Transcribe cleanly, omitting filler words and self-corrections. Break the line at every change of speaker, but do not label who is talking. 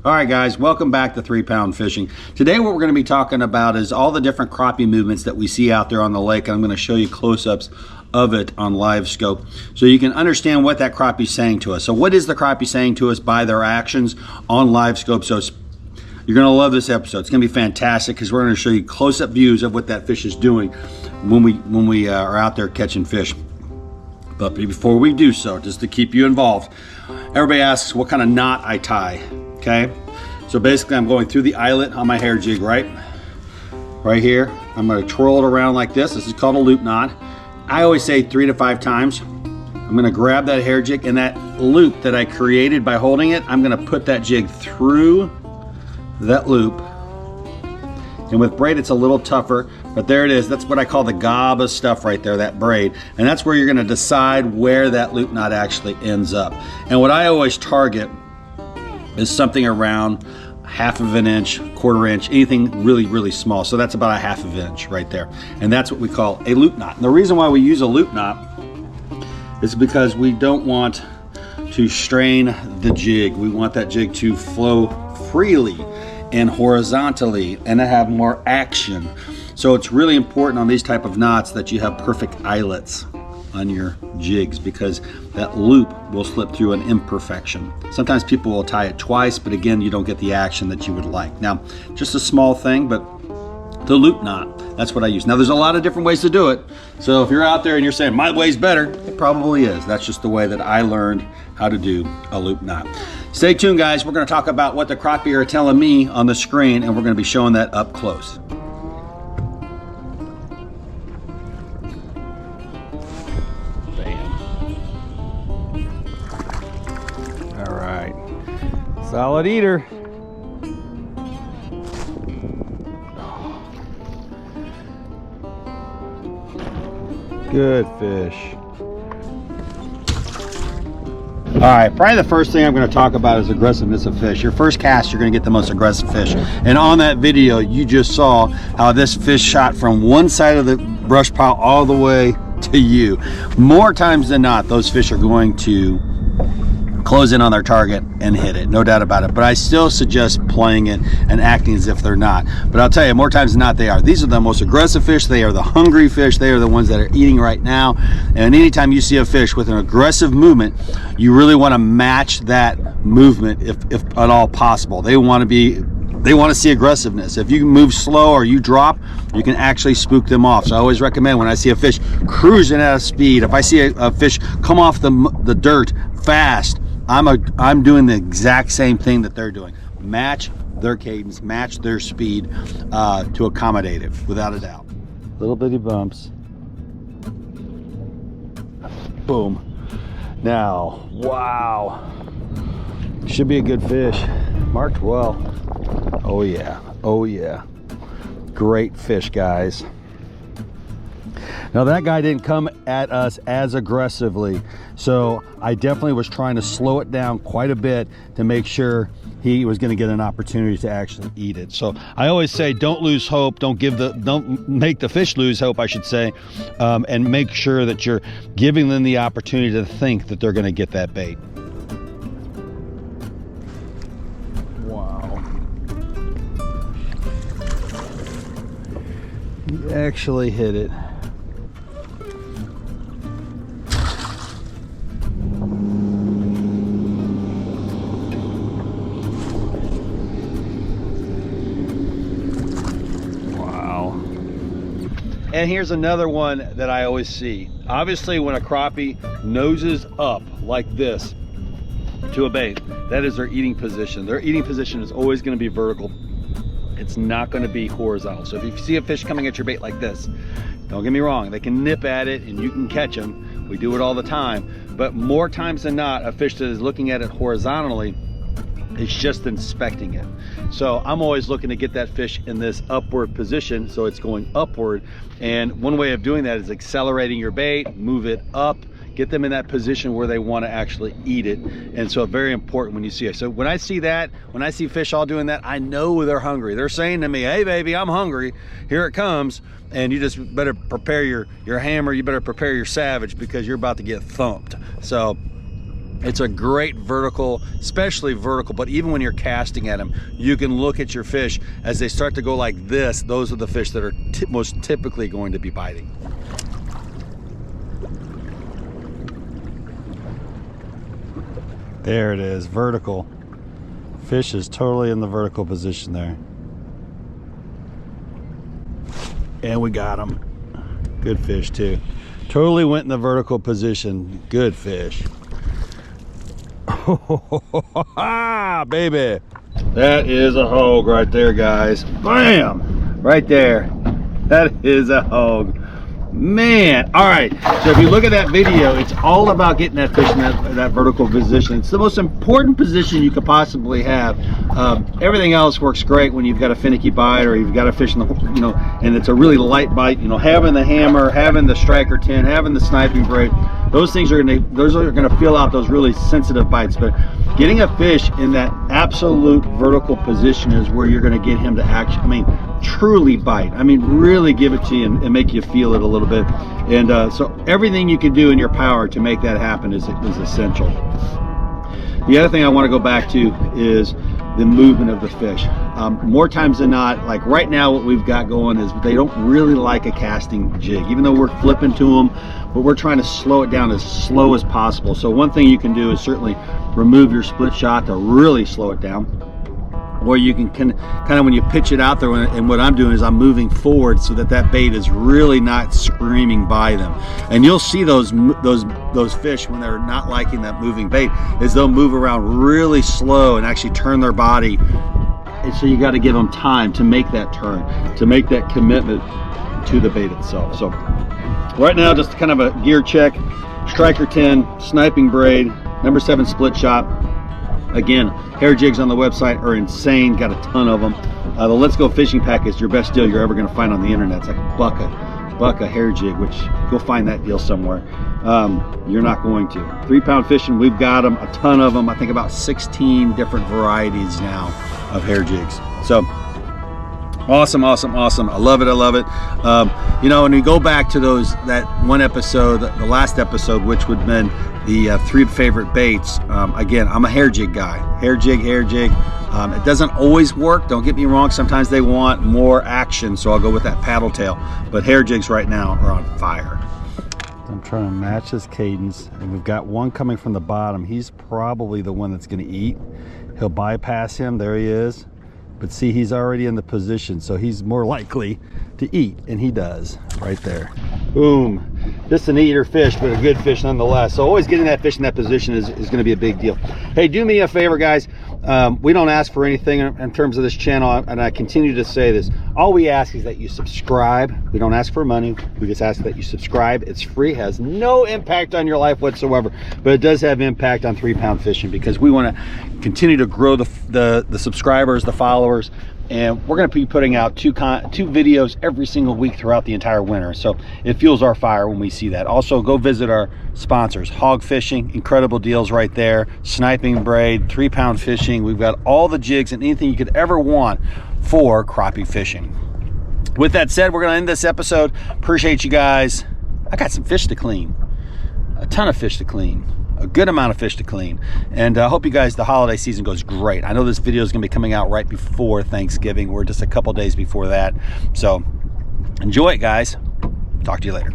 All right, guys, welcome back to 3-Pound Fishing. Today what we're going to be talking about is all the different crappie movements that we see out there on the lake. I'm going to show you close-ups of it on live scope so you can understand what that crappie is saying to us. So what is the crappie saying to us by their actions on live scope? So you're going to love this episode. It's going to be fantastic because we're going to show you close-up views of what that fish is doing when we are out there catching fish. But before we do so, just to keep you involved, everybody asks what kind of knot I tie. Okay, so basically I'm going through the eyelet on my hair jig right here. I'm going to twirl it around like this. This is called a loop knot. I always say 3 to 5 times. I'm going to grab that hair jig, and that loop that I created by holding it, I'm going to put that jig through that loop. And with braid it's a little tougher, but there it is. That's what I call the gob of stuff right there, that braid. And that's where you're going to decide where that loop knot actually ends up. And what I always target is something around 1/2 inch, 1/4 inch, anything really, really small. So that's about 1/2 inch right there. And that's what we call a loop knot. And the reason why we use a loop knot is because we don't want to strain the jig. We want that jig to flow freely and horizontally and to have more action. So it's really important on these type of knots that you have perfect eyelets on your jigs, because that loop will slip through an imperfection. Sometimes people will tie it twice, but again, you don't get the action that you would like. Now, just a small thing, but the loop knot, that's what I use. Now, there's a lot of different ways to do it. So if you're out there and you're saying, my way's better, it probably is. That's just the way that I learned how to do a loop knot. Stay tuned, guys. We're gonna talk about what the crappie are telling me on the screen, and we're gonna be showing that up close. Solid eater. Good fish. All right, probably the first thing I'm going to talk about is aggressiveness of fish. Your first cast, you're going to get the most aggressive fish. And on that video, you just saw how this fish shot from one side of the brush pile all the way to you. More times than not, those fish are going to close in on their target and hit it, no doubt about it. But I still suggest playing it and acting as if they're not. But I'll tell you, more times than not, they are. These are the most aggressive fish. They are the hungry fish. They are the ones that are eating right now. And anytime you see a fish with an aggressive movement, you really want to match that movement if at all possible. They want to see aggressiveness. If you move slow or you drop, you can actually spook them off. So I always recommend, when I see a fish cruising at a speed, if I see a fish come off the dirt fast, I'm doing the exact same thing that they're doing. Match their cadence, match their speed to accommodate it, without a doubt. Little bitty bumps. Boom. Now, wow. Should be a good fish. Marked well. Oh yeah, oh yeah. Great fish, guys. Now that guy didn't come at us as aggressively, so I definitely was trying to slow it down quite a bit to make sure he was going to get an opportunity to actually eat it. So I always say, don't lose hope, don't make the fish lose hope, I should say, and make sure that you're giving them the opportunity to think that they're going to get that bait. Wow. He actually hit it. And here's another one that I always see. Obviously, when a crappie noses up like this to a bait, that is their eating position. Their eating position is always going to be vertical. It's not going to be horizontal. So if you see a fish coming at your bait like this, don't get me wrong, they can nip at it and you can catch them. We do it all the time. But more times than not, a fish that is looking at it horizontally is just inspecting it. So I'm always looking to get that fish in this upward position, so it's going upward. And one way of doing that is accelerating your bait, move it up, get them in that position where they want to actually eat it. And so very important when you see it. So when I see that, when I see fish all doing that, I know they're hungry. They're saying to me, hey baby, I'm hungry, here it comes. And you just better prepare your hammer, you better prepare your savage, because you're about to get thumped. So It's a great vertical, especially vertical, but even when you're casting at them, you can look at your fish as they start to go like this. Those are the fish that are most typically going to be biting. There it is, vertical. Fish is totally in the vertical position there. And we got him. Good fish too. Totally went in the vertical position. Good fish. Baby, that is a hog right there, guys. Bam, right there. That is a hog, man. All right, so if you look at that video, it's all about getting that fish in that vertical position. It's the most important position you could possibly have. Everything else works great when you've got a finicky bite or you've got a fish in the, and it's a really light bite. Having the hammer, having the striker 10, having the sniping braid, those things are gonna feel out those really sensitive bites. But getting a fish in that absolute vertical position is where you're gonna get him to actually, truly bite. Really give it to you and make you feel it a little bit. And so everything you can do in your power to make that happen is essential. The other thing I want to go back to is the movement of the fish. More times than not, like right now, what we've got going is they don't really like a casting jig, even though we're flipping to them, but we're trying to slow it down as slow as possible. So one thing you can do is certainly remove your split shot to really slow it down. Or you can kind of when you pitch it out there, and what I'm doing is I'm moving forward so that bait is really not screaming by them. And you'll see those fish when they're not liking that moving bait, is they'll move around really slow and actually turn their body. And so you got to give them time to make that turn, to make that commitment to the bait itself. So right now, just kind of a gear check: striker 10, sniping braid, number 7 split shot. Again, hair jigs on the website are insane, got a ton of them. The Let's Go Fishing Pack is your best deal you're ever gonna find on the internet. It's like a buck a hair jig, which go find that deal somewhere. You're not going to. 3-pound fishing, we've got them, a ton of them. I think about 16 different varieties now of hair jigs. So awesome. I love it. When we go back to that one episode, the last episode, which would have been the 3 favorite baits. Again, I'm a hair jig guy. Hair jig. It doesn't always work, don't get me wrong. Sometimes they want more action, so I'll go with that paddle tail. But hair jigs right now are on fire. I'm trying to match his cadence, and we've got one coming from the bottom. He's probably the one that's going to eat. He'll bypass him. There he is. But see, he's already in the position, so he's more likely to eat, and he does right there. Boom. Just an eater fish, but a good fish nonetheless. So always getting that fish in that position is going to be a big deal. Hey, do me a favor, guys. We don't ask for anything in terms of this channel, and I continue to say this. All we ask is that you subscribe. We don't ask for money. We just ask that you subscribe. It's free, has no impact on your life whatsoever, but it does have impact on 3-pound fishing, because we want to continue to grow the subscribers, the followers, and we're going to be putting out two videos every single week throughout the entire winter. So it fuels our fire when we see that. Also, go visit our sponsors. Hog Fishing, incredible deals right there. Sniping braid, 3-pound fishing. We've got all the jigs and anything you could ever want for crappie fishing. With that said, we're going to end this episode. Appreciate you guys. I got some fish to clean, a ton of fish to clean, a good amount of fish to clean, and I hope you guys, the holiday season goes great. I know this video is going to be coming out right before Thanksgiving. We're just a couple days before that, so enjoy it, guys. Talk to you later.